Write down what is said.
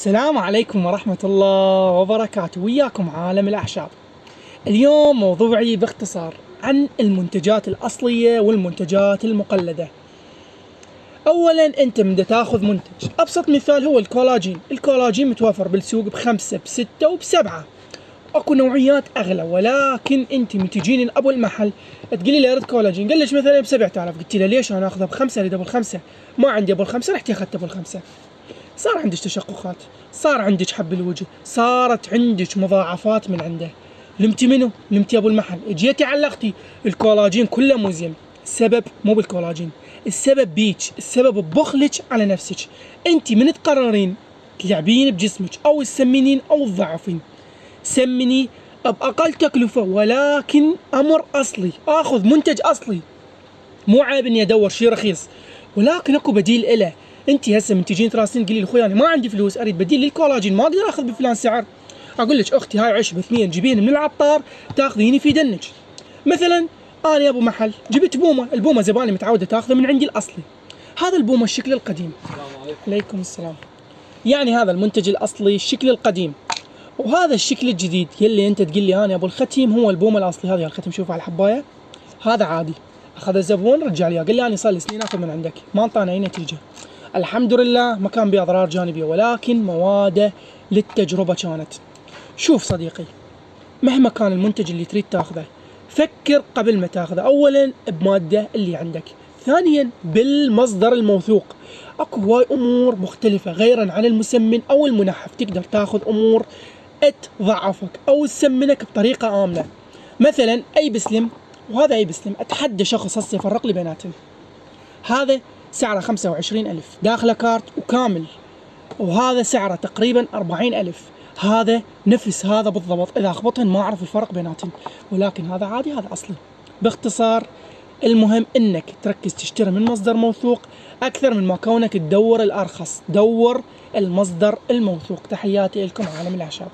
السلام عليكم ورحمة الله وبركاته. وياكم عالم الأعشاب. اليوم موضوعي باختصار عن المنتجات الأصلية والمنتجات المقلدة. أولا أنت من تاخذ منتج، أبسط مثال هو الكولاجين متوفر بالسوق ب5 ب6 وب7. اكو نوعيات اغلى، ولكن انت من تجيني لابو المحل تقولي لي اريد كولاجين، قال لك مثلا ب7000، قلت له ليش انا اخذه ب5؟ اريد ابو ال5، ما عندي ابو ال5، رحتي اخذت ابو ال5. صار عندك تشققات، صار عندك حب الوجه، صارت عندك مضاعفات من عنده. لمتي منو؟ لمتي ابو المحل، جيتي علقتي الكولاجين كله مو زين. السبب مو بالكولاجين، السبب بيك، السبب ببخلك على نفسك. انت من تقررين تلعبين بجسمك او تسمنين او تضعفين، سمني بأقل تكلفة ولكن أمر أصلي، آخذ منتج أصلي. مو عيب إني أدور شيء رخيص، ولكن أكو بديل إله. أنت هسه من تجين تراسلين تقولي لي أخوي أنا ما عندي فلوس أريد بديل للكولاجين، ما أقدر آخذ بفلان سعر. أقول لك أختي هاي عشبة 2 جيبين من العطار تاخذيني في دنك. مثلا أنا يا أبو محل جبت بومة، البومة زبالي متعودة تاخذه من عندي الأصلي. هذا البومة الشكل القديم. السلام عليكم. عليكم السلام. يعني هذا المنتج الأصلي الشكل القديم، وهذا الشكل الجديد يلي انت تقول لي انا ابو الختيم هو البوم الاصلي. هذا الختم شوف على الحبايه، هذا عادي. اخذ الزبون رجع لي قال لي انا صار لي سنين اخذ من عندك، ما انطانا اي نتيجه. الحمد لله ما كان بيه اضرار جانبيه، ولكن مواده للتجربه كانت. شوف صديقي، مهما كان المنتج اللي تريد تاخذه، فكر قبل ما تاخذه. اولا بماده اللي عندك، ثانيا بالمصدر الموثوق. اكو هواي امور مختلفه غيرا عن المسمن او المنحف، تقدر تاخذ امور تضعفك او تسمنك بطريقه امنه. مثلا اي بسلم وهذا اي بسلم، اتحدى شخص هسه يفرق لي بيناتهم. هذا سعره 25,000 داخله كارت وكامل، وهذا سعره تقريبا 40,000. هذا نفس هذا بالضبط، اذا اخبطهن ما اعرف الفرق بيناتهم، ولكن هذا عادي هذا اصلي. باختصار المهم انك تركز تشتري من مصدر موثوق اكثر من ما كونك تدور الارخص. دور المصدر الموثوق. تحياتي لكم عالم الاعشاب.